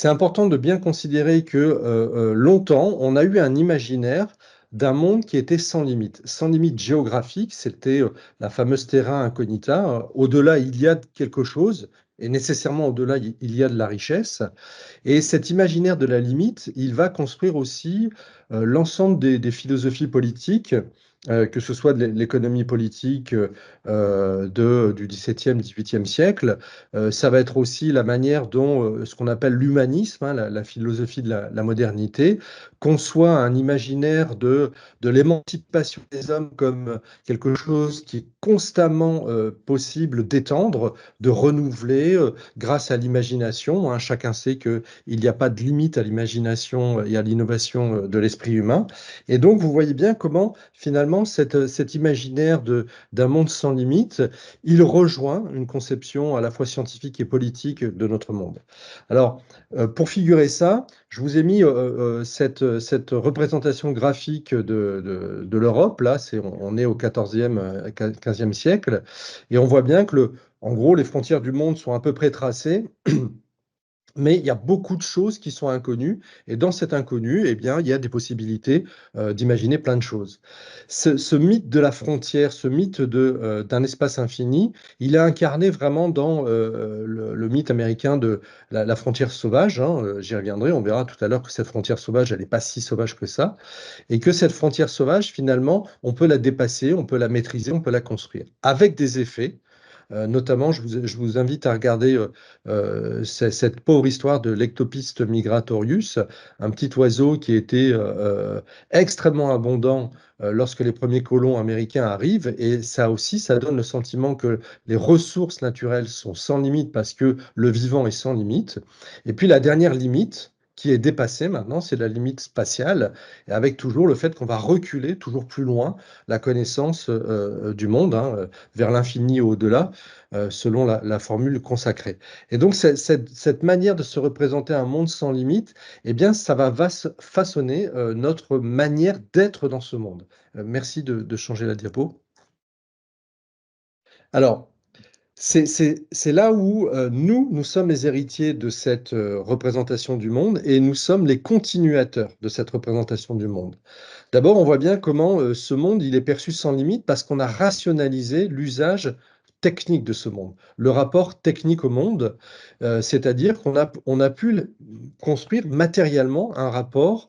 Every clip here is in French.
C'est important de bien considérer que longtemps, on a eu un imaginaire d'un monde qui était sans limite géographique. C'était la fameuse terra incognita. Au-delà, il y a quelque chose, et nécessairement au-delà, il y a de la richesse. Et cet imaginaire de la limite, il va construire aussi l'ensemble des philosophies politiques, que ce soit de l'économie politique du XVIIe, XVIIIe siècle. Ça va être aussi la manière dont ce qu'on appelle l'humanisme, hein, la philosophie de la modernité, conçoit un imaginaire de l'émancipation des hommes comme quelque chose qui est constamment possible d'étendre, de renouveler grâce à l'imagination, hein. Chacun sait qu'il n'y a pas de limite à l'imagination et à l'innovation de l'esprit humain. Et donc, vous voyez bien comment, finalement, cet imaginaire d'un monde sans limite, il rejoint une conception à la fois scientifique et politique de notre monde. Alors, pour figurer ça, je vous ai mis cette représentation graphique de l'Europe. Là, on est au 14e, 15e siècle, et on voit bien que en gros, les frontières du monde sont à peu près tracées, mais il y a beaucoup de choses qui sont inconnues. Et dans cet inconnu, eh bien, il y a des possibilités d'imaginer plein de choses. Ce mythe de la frontière, ce mythe d'un espace infini, il est incarné vraiment dans le mythe américain de la frontière sauvage, hein. J'y reviendrai, on verra tout à l'heure que cette frontière sauvage, elle n'est pas si sauvage que ça. Et que cette frontière sauvage, finalement, on peut la dépasser, on peut la maîtriser, on peut la construire. Avec des effets. Notamment, je vous invite à regarder cette pauvre histoire de l'Ectopiste migratorius, un petit oiseau qui était extrêmement abondant lorsque les premiers colons américains arrivent. Et ça aussi, ça donne le sentiment que les ressources naturelles sont sans limite parce que le vivant est sans limite. Et puis la dernière limite, qui est dépassée maintenant, c'est la limite spatiale, et avec toujours le fait qu'on va reculer toujours plus loin la connaissance du monde, hein, vers l'infini et au-delà, selon la formule consacrée. Et donc, cette manière de se représenter un monde sans limite, eh bien, ça va façonner notre manière d'être dans ce monde. Merci de changer la diapo. Alors, c'est là où nous sommes les héritiers de cette représentation du monde et nous sommes les continuateurs de cette représentation du monde. D'abord, on voit bien comment ce monde, il est perçu sans limite parce qu'on a rationalisé l'usage technique de ce monde, le rapport technique au monde, c'est-à-dire on a pu construire matériellement un rapport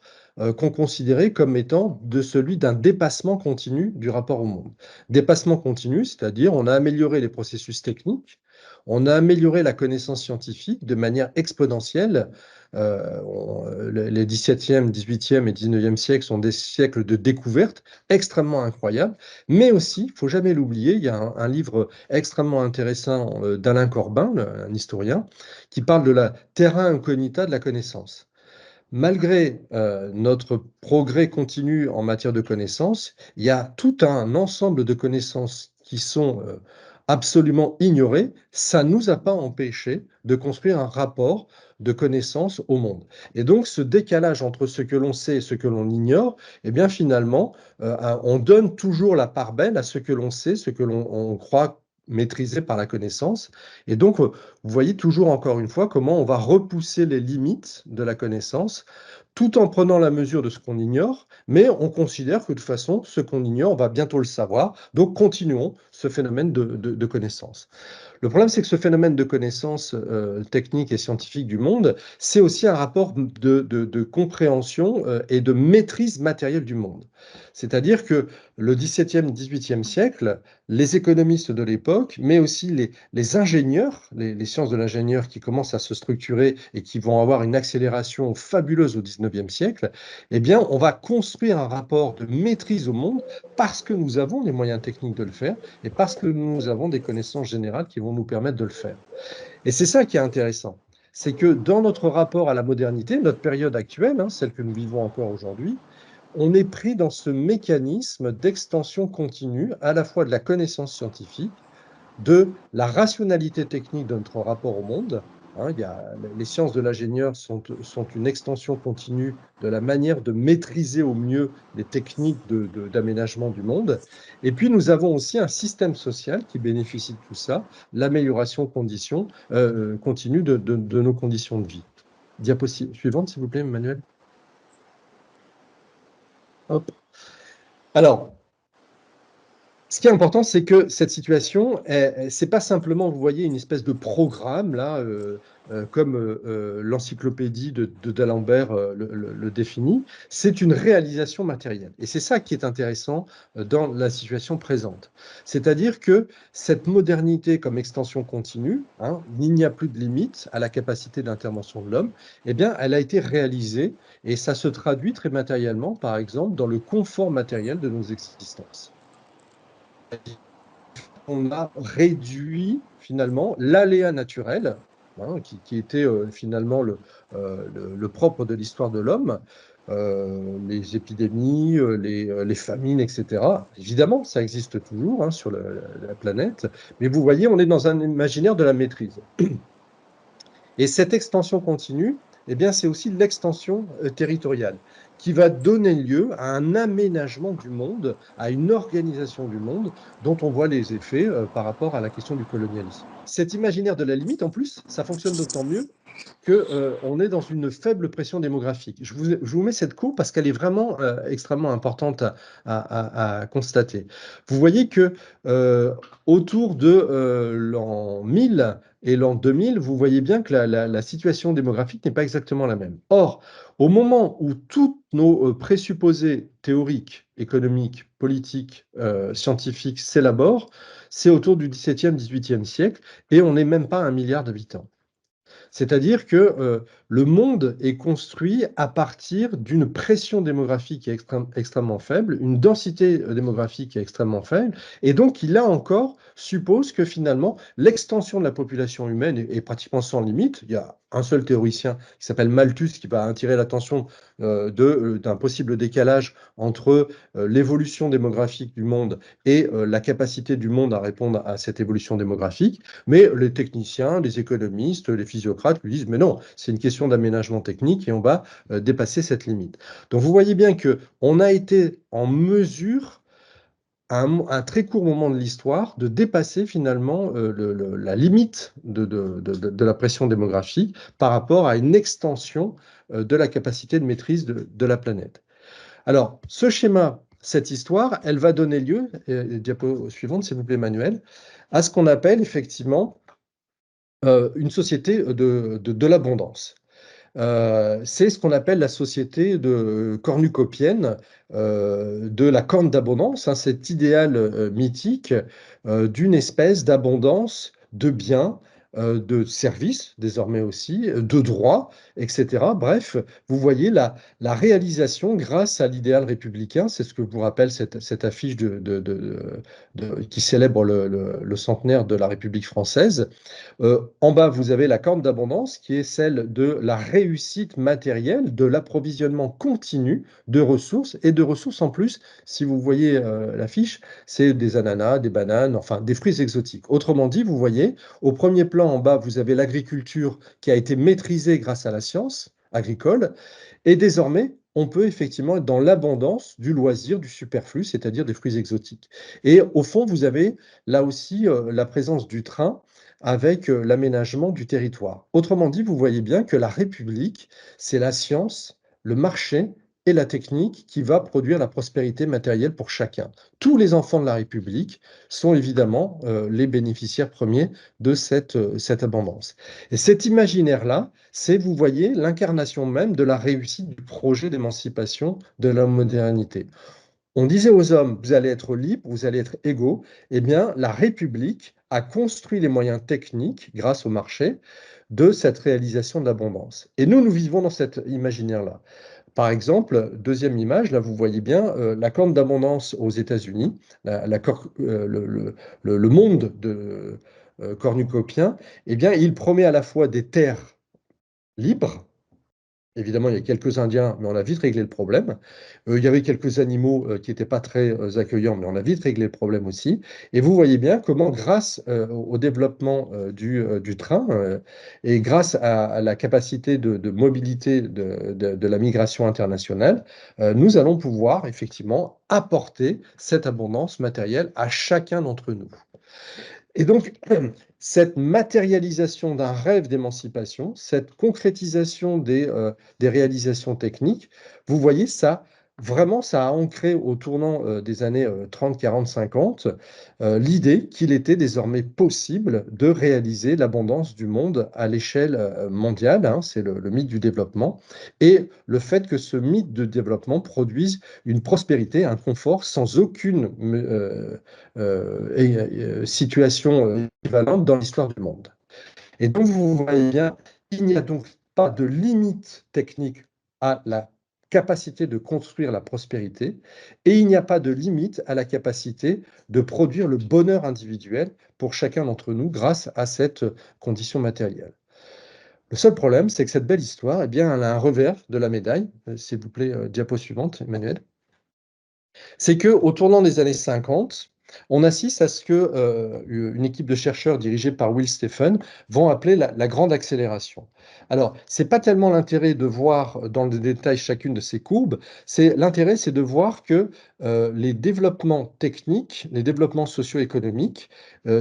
qu'on considérait comme étant de celui d'un dépassement continu du rapport au monde. Dépassement continu, c'est-à-dire on a amélioré les processus techniques, on a amélioré la connaissance scientifique de manière exponentielle. Les 17e, 18e et 19e siècles sont des siècles de découvertes extrêmement incroyables, mais aussi, il ne faut jamais l'oublier, il y a un livre extrêmement intéressant d'Alain Corbin, un historien, qui parle de la terra incognita de la connaissance. Malgré notre progrès continu en matière de connaissances, il y a tout un ensemble de connaissances qui sont absolument ignorées. Ça ne nous a pas empêché de construire un rapport de connaissances au monde. Et donc, ce décalage entre ce que l'on sait et ce que l'on ignore, eh bien, finalement, on donne toujours la part belle à ce que l'on sait, ce que l'on croit maîtrisé par la connaissance. Et donc, vous voyez toujours encore une fois comment on va repousser les limites de la connaissance tout en prenant la mesure de ce qu'on ignore, mais on considère que de toute façon, ce qu'on ignore, on va bientôt le savoir. Donc, continuons ce phénomène de connaissance. Le problème, c'est que ce phénomène de connaissance technique et scientifique du monde, c'est aussi un rapport de compréhension et de maîtrise matérielle du monde. C'est-à-dire que le XVIIe, XVIIIe siècle, les économistes de l'époque, mais aussi les ingénieurs, les sciences de l'ingénieur qui commencent à se structurer et qui vont avoir une accélération fabuleuse au XIXe siècle, eh bien, on va construire un rapport de maîtrise au monde parce que nous avons les moyens techniques de le faire et parce que nous avons des connaissances générales qui vont nous permettre de le faire. Et c'est ça qui est intéressant. C'est que dans notre rapport à la modernité, notre période actuelle, hein, celle que nous vivons encore aujourd'hui, on est pris dans ce mécanisme d'extension continue à la fois de la connaissance scientifique, de la rationalité technique de notre rapport au monde. Hein, les sciences de l'ingénieur sont une extension continue de la manière de maîtriser au mieux les techniques d'aménagement du monde. Et puis, nous avons aussi un système social qui bénéficie de tout ça, l'amélioration continue de nos conditions de vie. Diapositive suivante, s'il vous plaît, Emmanuel. Hop. Alors, ce qui est important, c'est que cette situation, c'est pas simplement, vous voyez, une espèce de programme, là, comme l'encyclopédie d'Alembert le définit, c'est une réalisation matérielle. Et c'est ça qui est intéressant dans la situation présente. C'est-à-dire que cette modernité comme extension continue, hein, il n'y a plus de limite à la capacité d'intervention de l'homme, eh bien, elle a été réalisée et ça se traduit très matériellement, par exemple, dans le confort matériel de nos existences. On a réduit finalement l'aléa naturel, hein, qui était finalement le propre de l'histoire de l'homme, les épidémies, les famines, etc. Évidemment, ça existe toujours hein, sur la planète, mais vous voyez, on est dans un imaginaire de la maîtrise. Et cette extension continue, eh bien, c'est aussi l'extension territoriale qui va donner lieu à un aménagement du monde, à une organisation du monde dont on voit les effets par rapport à la question du colonialisme. Cet imaginaire de la limite, en plus, ça fonctionne d'autant mieux qu'on est dans une faible pression démographique. Je vous mets cette courbe parce qu'elle est vraiment extrêmement importante à constater. Vous voyez que autour de l'an 1000 et l'an 2000, vous voyez bien que la situation démographique n'est pas exactement la même. Or, au moment où tous nos présupposés théoriques, économiques, politiques, scientifiques s'élaborent, c'est autour du XVIIe, XVIIIe siècle, et on n'est même pas à 1 milliard d'habitants. C'est-à-dire que le monde est construit à partir d'une pression démographique qui est extrêmement faible, une densité démographique qui est extrêmement faible, et donc il, là encore, suppose que finalement, l'extension de la population humaine est pratiquement sans limite. Il y a un seul théoricien qui s'appelle Malthus qui va attirer l'attention d'un possible décalage entre l'évolution démographique du monde et la capacité du monde à répondre à cette évolution démographique. Mais les techniciens, les économistes, les physiocrates lui disent, mais non, c'est une question d'aménagement technique et on va dépasser cette limite. Donc vous voyez bien qu'on a été en mesure, à un très court moment de l'histoire, de dépasser finalement la limite de la pression démographique par rapport à une extension de la capacité de maîtrise de la planète. Alors, ce schéma, cette histoire, elle va donner lieu, diapo suivante, s'il vous plaît, Emmanuel, à ce qu'on appelle effectivement une société de l'abondance. C'est ce qu'on appelle la société cornucopienne de la corne d'abondance, hein, cet idéal mythique d'une espèce d'abondance de biens, de services désormais aussi, de droits, etc. Bref, vous voyez la réalisation grâce à l'idéal républicain, c'est ce que vous rappelle cette affiche qui célèbre le centenaire de la République française. En bas, vous avez la corne d'abondance qui est celle de la réussite matérielle, de l'approvisionnement continu de ressources et de ressources en plus. Si vous voyez l'affiche, c'est des ananas, des bananes, enfin des fruits exotiques. Autrement dit, vous voyez, au premier plan en bas, vous avez l'agriculture qui a été maîtrisée grâce à la science agricole. Et désormais, on peut effectivement être dans l'abondance du loisir, du superflu, c'est-à-dire des fruits exotiques. Et au fond, vous avez là aussi la présence du train avec l'aménagement du territoire. Autrement dit, vous voyez bien que la République, c'est la science, le marché et la technique qui va produire la prospérité matérielle pour chacun. Tous les enfants de la République sont évidemment les bénéficiaires premiers de cette abondance. Et cet imaginaire-là, c'est, vous voyez, l'incarnation même de la réussite du projet d'émancipation de la modernité. On disait aux hommes, vous allez être libres, vous allez être égaux. Eh bien, la République a construit les moyens techniques, grâce au marché, de cette réalisation de l'abondance. Et nous, nous vivons dans cet imaginaire-là. Par exemple, deuxième image, là vous voyez bien la corne d'abondance aux États-Unis, le monde cornucopien, eh bien, il promet à la fois des terres libres. Évidemment, il y a quelques Indiens, mais on a vite réglé le problème. Il y avait quelques animaux qui n'étaient pas très accueillants, mais on a vite réglé le problème aussi. Et vous voyez bien comment, grâce au développement du train et grâce à la capacité de mobilité de la migration internationale, nous allons pouvoir effectivement apporter cette abondance matérielle à chacun d'entre nous. Et donc, cette matérialisation d'un rêve d'émancipation, cette concrétisation des réalisations techniques, vous voyez, ça, vraiment, ça a ancré au tournant des années 30, 40, 50, l'idée qu'il était désormais possible de réaliser l'abondance du monde à l'échelle mondiale, hein, c'est le mythe du développement, et le fait que ce mythe de développement produise une prospérité, un confort sans aucune situation équivalente dans l'histoire du monde. Et donc, vous voyez bien, il n'y a donc pas de limite technique à la capacité de construire la prospérité et il n'y a pas de limite à la capacité de produire le bonheur individuel pour chacun d'entre nous grâce à cette condition matérielle. Le seul problème, c'est que cette belle histoire, eh bien, elle a un revers de la médaille. S'il vous plaît, diapo suivante, Emmanuel. C'est qu'au tournant des années 50, on assiste à ce que une équipe de chercheurs dirigée par Will Stephen vont appeler la grande accélération. Alors, c'est pas tellement l'intérêt de voir dans le détail chacune de ces courbes, l'intérêt, c'est de voir que les développements techniques, les développements socio-économiques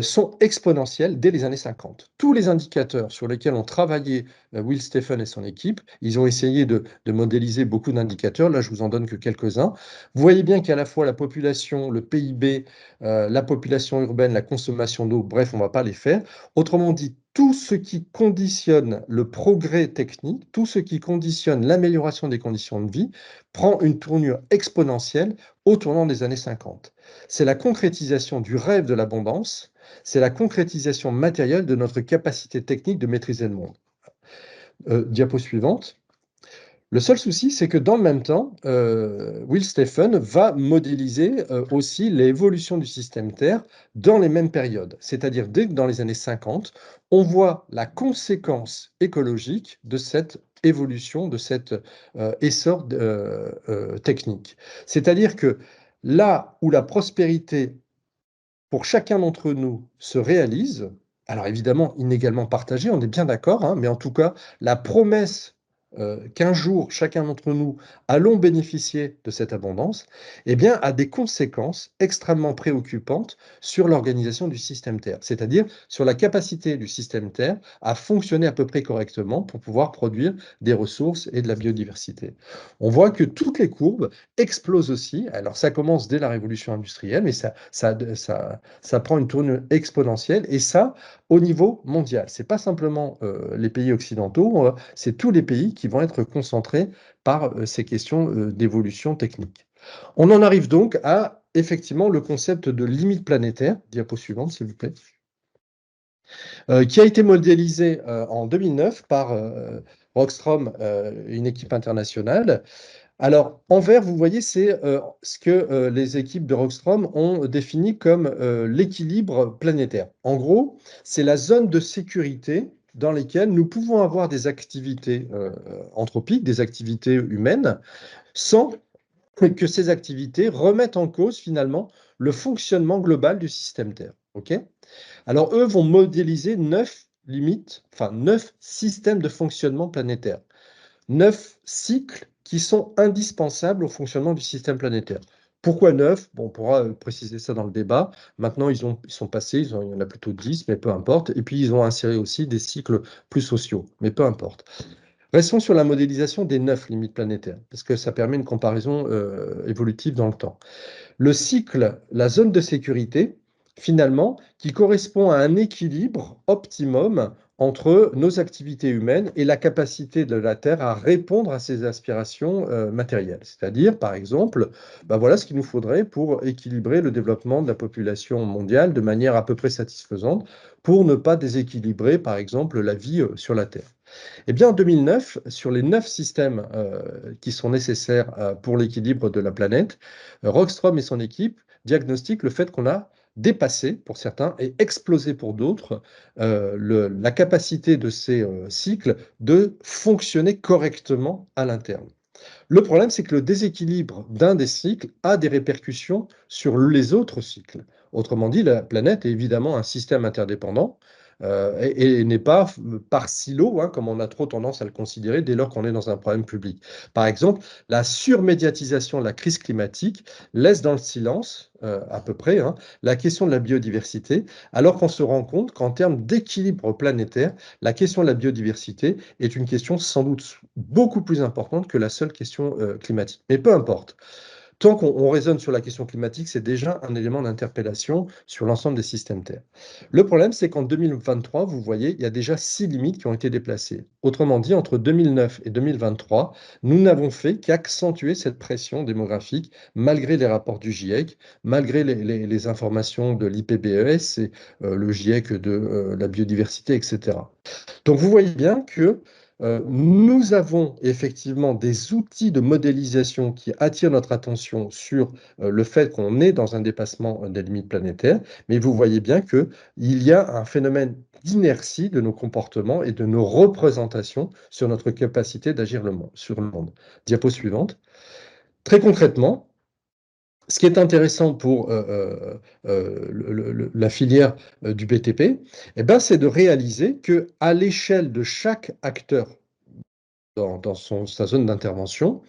sont exponentiels dès les années 50. Tous les indicateurs sur lesquels ont travaillé Will Stephen et son équipe, ils ont essayé de modéliser beaucoup d'indicateurs. Là, je vous en donne que quelques-uns. Vous voyez bien qu'à la fois la population, le PIB, la population urbaine, la consommation d'eau, bref, on ne va pas les faire. Autrement dit, tout ce qui conditionne le progrès technique, tout ce qui conditionne l'amélioration des conditions de vie, prend une tournure exponentielle au tournant des années 50. C'est la concrétisation du rêve de l'abondance, c'est la concrétisation matérielle de notre capacité technique de maîtriser le monde. Diapo suivante. Le seul souci, c'est que dans le même temps, Will Stephen va modéliser aussi l'évolution du système Terre dans les mêmes périodes. C'est-à-dire dès que dans les années 50, on voit la conséquence écologique de cette évolution, de cet essor technique. C'est-à-dire que là où la prospérité pour chacun d'entre nous se réalise, alors évidemment inégalement partagée, on est bien d'accord, hein, mais en tout cas, la promesse qu'un jour, chacun d'entre nous allons bénéficier de cette abondance, eh bien, a des conséquences extrêmement préoccupantes sur l'organisation du système Terre, c'est-à-dire sur la capacité du système Terre à fonctionner à peu près correctement pour pouvoir produire des ressources et de la biodiversité. On voit que toutes les courbes explosent aussi. Alors, ça commence dès la révolution industrielle, mais ça prend une tournure exponentielle, et ça, au niveau mondial. Ce n'est pas simplement les pays occidentaux, c'est tous les pays qui vont être concentrés par ces questions d'évolution technique. On en arrive donc à, effectivement, le concept de limite planétaire, diapo suivante, s'il vous plaît, qui a été modélisé en 2009 par Rockstrom, une équipe internationale. Alors, en vert, vous voyez, c'est ce que les équipes de Rockstrom ont défini comme l'équilibre planétaire. En gros, c'est la zone de sécurité dans laquelle nous pouvons avoir des activités anthropiques, des activités humaines, sans que ces activités remettent en cause finalement le fonctionnement global du système Terre. Ok. Alors, eux vont modéliser 9 limites, enfin 9 systèmes de fonctionnement planétaire. 9 cycles qui sont indispensables au fonctionnement du système planétaire. Pourquoi 9? Bon, on pourra préciser ça dans le débat. Maintenant, ils sont passés, il y en a plutôt 10, mais peu importe. Et puis, ils ont inséré aussi des cycles plus sociaux, mais peu importe. Restons sur la modélisation des 9 limites planétaires, parce que ça permet une comparaison évolutive dans le temps. Le cycle, la zone de sécurité, finalement, qui correspond à un équilibre optimum entre nos activités humaines et la capacité de la Terre à répondre à ses aspirations matérielles. C'est-à-dire, par exemple, ben voilà ce qu'il nous faudrait pour équilibrer le développement de la population mondiale de manière à peu près satisfaisante pour ne pas déséquilibrer, par exemple, la vie sur la Terre. Eh bien, en 2009, sur les 9 systèmes qui sont nécessaires pour l'équilibre de la planète, Rockstrom et son équipe diagnostiquent le fait qu'on a dépassé pour certains et explosé pour d'autres la capacité de ces cycles de fonctionner correctement à l'interne. Le problème, c'est que le déséquilibre d'un des cycles a des répercussions sur les autres cycles. Autrement dit, la planète est évidemment un système interdépendant et n'est pas par silo, hein, comme on a trop tendance à le considérer dès lors qu'on est dans un problème public. Par exemple, la surmédiatisation de la crise climatique laisse dans le silence, à peu près, hein, la question de la biodiversité, alors qu'on se rend compte qu'en termes d'équilibre planétaire, la question de la biodiversité est une question sans doute beaucoup plus importante que la seule question climatique. Mais peu importe. Tant qu'on raisonne sur la question climatique, c'est déjà un élément d'interpellation sur l'ensemble des systèmes Terre. Le problème, c'est qu'en 2023, vous voyez, il y a déjà 6 limites qui ont été déplacées. Autrement dit, entre 2009 et 2023, nous n'avons fait qu'accentuer cette pression démographique, malgré les rapports du GIEC, malgré les informations de l'IPBES et le GIEC de la biodiversité, etc. Donc vous voyez bien que nous avons effectivement des outils de modélisation qui attirent notre attention sur le fait qu'on est dans un dépassement des limites planétaires, mais vous voyez bien qu'il y a un phénomène d'inertie de nos comportements et de nos représentations sur notre capacité d'agir sur le monde. Diapo suivante. Très concrètement, ce qui est intéressant pour la filière du BTP, eh ben, c'est de réaliser qu'à l'échelle de chaque acteur dans sa zone d'intervention,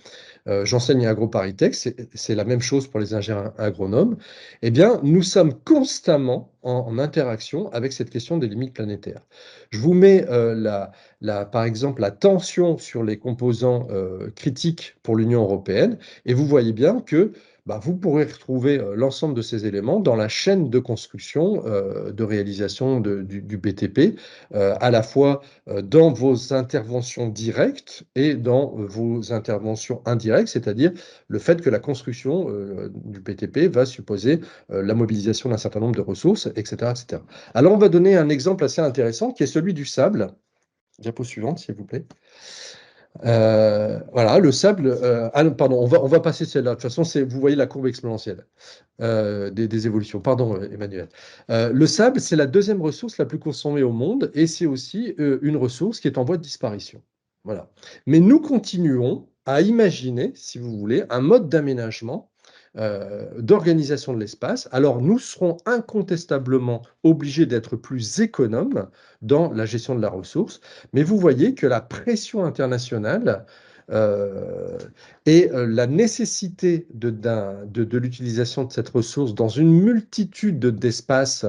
j'enseigne à AgroParisTech, c'est la même chose pour les ingénieurs agronomes, eh bien, nous sommes constamment en interaction avec cette question des limites planétaires. Je vous mets par exemple la tension sur les composants critiques pour l'Union européenne, et vous voyez bien que bah, vous pourrez retrouver l'ensemble de ces éléments dans la chaîne de construction de réalisation du BTP, à la fois dans vos interventions directes et dans vos interventions indirectes, c'est-à-dire le fait que la construction du BTP va supposer la mobilisation d'un certain nombre de ressources, etc., etc. Alors, on va donner un exemple assez intéressant qui est celui du sable. Diapo suivante, s'il vous plaît. Voilà, le sable. Ah non, pardon, on va passer celle-là. De toute façon, vous voyez la courbe exponentielle des évolutions. Pardon, Emmanuel. Le sable, c'est la deuxième ressource la plus consommée au monde et c'est aussi une ressource qui est en voie de disparition. Voilà. Mais nous continuons à imaginer, si vous voulez, un mode d'aménagement, d'organisation de l'espace. Alors, nous serons incontestablement obligés d'être plus économes dans la gestion de la ressource, mais vous voyez que la pression internationale euh, et la nécessité de l'utilisation de cette ressource dans une multitude d'espaces,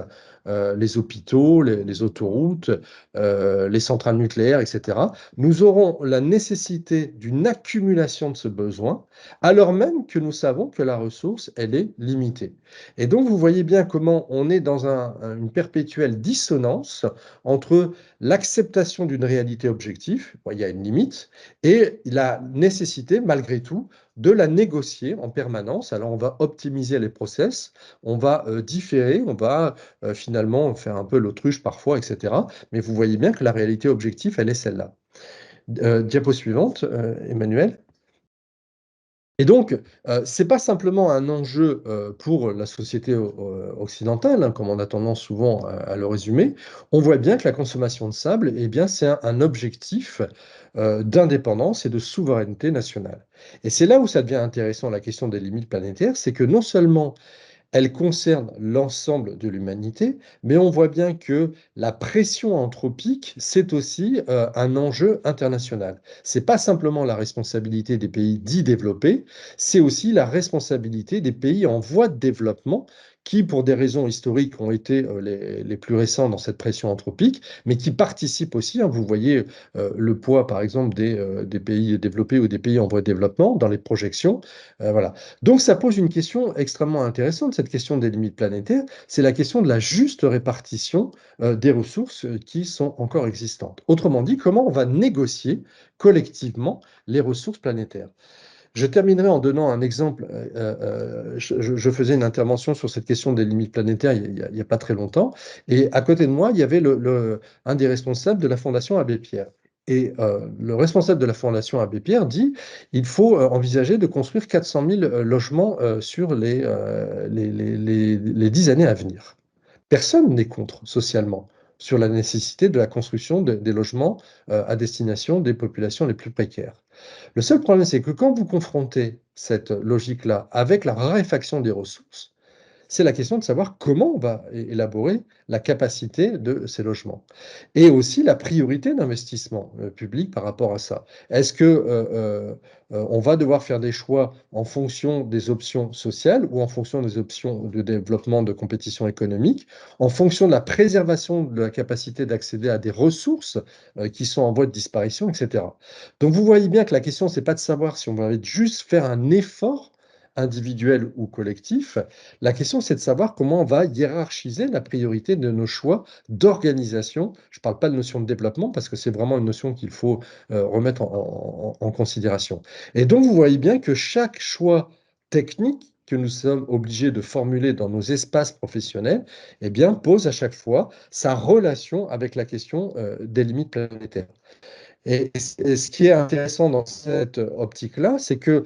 les hôpitaux, les autoroutes, les centrales nucléaires, etc., nous aurons la nécessité d'une accumulation de ce besoin, alors même que nous savons que la ressource, elle est limitée. Et donc, vous voyez bien comment on est dans une perpétuelle dissonance entre l'acceptation d'une réalité objective, il y a une limite, et la nécessité, malgré tout, de la négocier en permanence. Alors, on va optimiser les process, on va différer, on va finalement faire un peu l'autruche parfois, etc. Mais vous voyez bien que la réalité objective, elle est celle-là. Diapo suivante, Emmanuel. Et donc, ce n'est pas simplement un enjeu pour la société occidentale, hein, comme on a tendance souvent à le résumer. On voit bien que la consommation de sable, eh bien, c'est un objectif d'indépendance et de souveraineté nationale. Et c'est là où ça devient intéressant, la question des limites planétaires, c'est que non seulement elle concerne l'ensemble de l'humanité, mais on voit bien que la pression anthropique, c'est aussi un enjeu international. Ce n'est pas simplement la responsabilité des pays dits développés, c'est aussi la responsabilité des pays en voie de développement qui, pour des raisons historiques, ont été les plus récents dans cette pression anthropique, mais qui participent aussi, hein, vous voyez le poids, par exemple, des pays développés ou des pays en voie de développement dans les projections. Voilà. Donc ça pose une question extrêmement intéressante, cette question des limites planétaires, c'est la question de la juste répartition des ressources qui sont encore existantes. Autrement dit, comment on va négocier collectivement les ressources planétaires. Je terminerai en donnant un exemple. Je faisais une intervention sur cette question des limites planétaires il n'y a pas très longtemps, et à côté de moi, il y avait un des responsables de la Fondation Abbé Pierre. Et le responsable de la Fondation Abbé Pierre dit il faut envisager de construire 400 000 logements sur les 10 années à venir. Personne n'est contre socialement sur la nécessité de la construction des logements à destination des populations les plus précaires. Le seul problème, c'est que quand vous confrontez cette logique-là avec la raréfaction des ressources, c'est la question de savoir comment on va élaborer la capacité de ces logements. Et aussi la priorité d'investissement public par rapport à ça. Est-ce que on va devoir faire des choix en fonction des options sociales ou en fonction des options de développement de compétition économique, en fonction de la préservation de la capacité d'accéder à des ressources qui sont en voie de disparition, etc. Donc vous voyez bien que la question, c'est pas de savoir si on va juste faire un effort individuel ou collectif. La question, c'est de savoir comment on va hiérarchiser la priorité de nos choix d'organisation. Je ne parle pas de notion de développement parce que c'est vraiment une notion qu'il faut remettre en considération. Et donc, vous voyez bien que chaque choix technique que nous sommes obligés de formuler dans nos espaces professionnels, eh bien, pose à chaque fois sa relation avec la question des limites planétaires. Et ce qui est intéressant dans cette optique-là, c'est que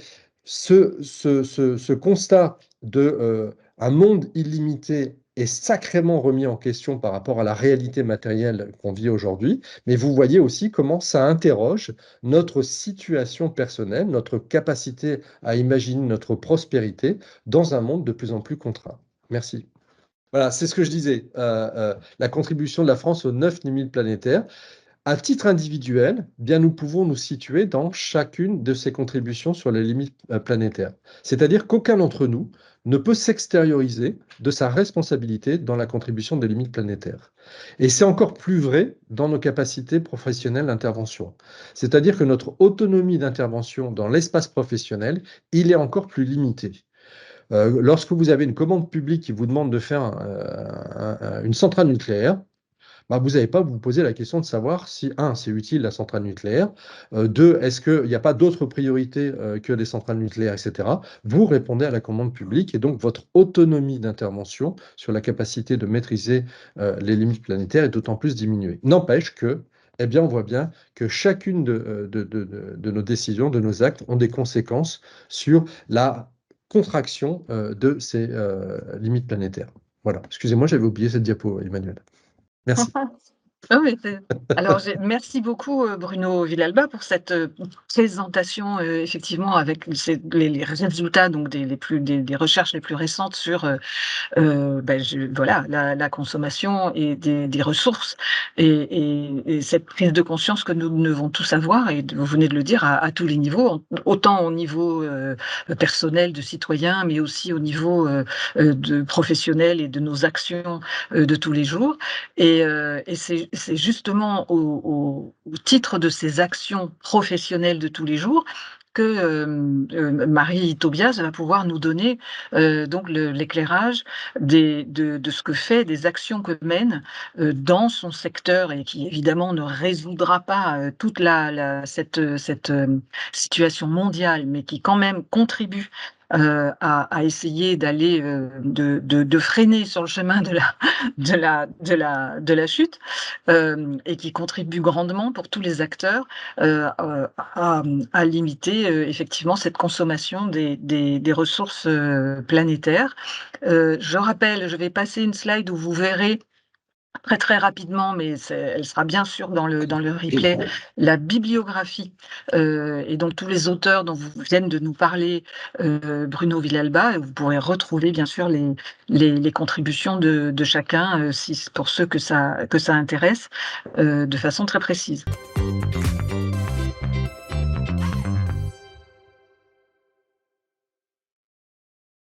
ce constat de un monde illimité est sacrément remis en question par rapport à la réalité matérielle qu'on vit aujourd'hui, mais vous voyez aussi comment ça interroge notre situation personnelle, notre capacité à imaginer notre prospérité dans un monde de plus en plus contraint. Merci. Voilà, c'est ce que je disais, la contribution de la France aux 9 limites planétaires. À titre individuel, bien, nous pouvons nous situer dans chacune de ces contributions sur les limites planétaires. C'est-à-dire qu'aucun d'entre nous ne peut s'extérioriser de sa responsabilité dans la contribution des limites planétaires. Et c'est encore plus vrai dans nos capacités professionnelles d'intervention. C'est-à-dire que notre autonomie d'intervention dans l'espace professionnel, il est encore plus limité. Lorsque vous avez une commande publique qui vous demande de faire une centrale nucléaire, bah, vous n'allez pas vous poser la question de savoir si, un, c'est utile la centrale nucléaire, deux, est-ce qu'il n'y a pas d'autres priorités que les centrales nucléaires, etc. Vous répondez à la commande publique et donc votre autonomie d'intervention sur la capacité de maîtriser les limites planétaires est d'autant plus diminuée. N'empêche que, eh bien, on voit bien que chacune de nos décisions, de nos actes, ont des conséquences sur la contraction de ces limites planétaires. Voilà. Excusez-moi, j'avais oublié cette diapo, Emmanuel. Merci. Ah oui, alors merci beaucoup, Bruno Villalba pour cette, présentation, effectivement avec les résultats donc des recherches les plus récentes sur, voilà, la consommation et des ressources et cette prise de conscience que nous devons tous avoir et vous venez de le dire à tous les niveaux, autant au niveau, personnel de citoyen, mais aussi au niveau, de professionnel et de nos actions, de tous les jours et c'est justement au titre de ces actions professionnelles de tous les jours que, Marie Tobias va pouvoir nous donner, donc l'éclairage de ce que fait, des actions que mène, dans son secteur et qui évidemment ne résoudra pas, toute cette situation mondiale, mais qui quand même contribue, à essayer d'aller, de freiner sur le chemin de la chute, et qui contribue grandement pour tous les acteurs, à limiter, effectivement cette consommation des ressources, planétaires. Je rappelle, je vais passer une slide où vous verrez très, très rapidement, mais elle sera bien sûr dans le replay, la bibliographie, et donc tous les auteurs dont vous viennent de nous parler, Bruno Villalba, et vous pourrez retrouver bien sûr les contributions de chacun, si pour ceux que ça intéresse, de façon très précise.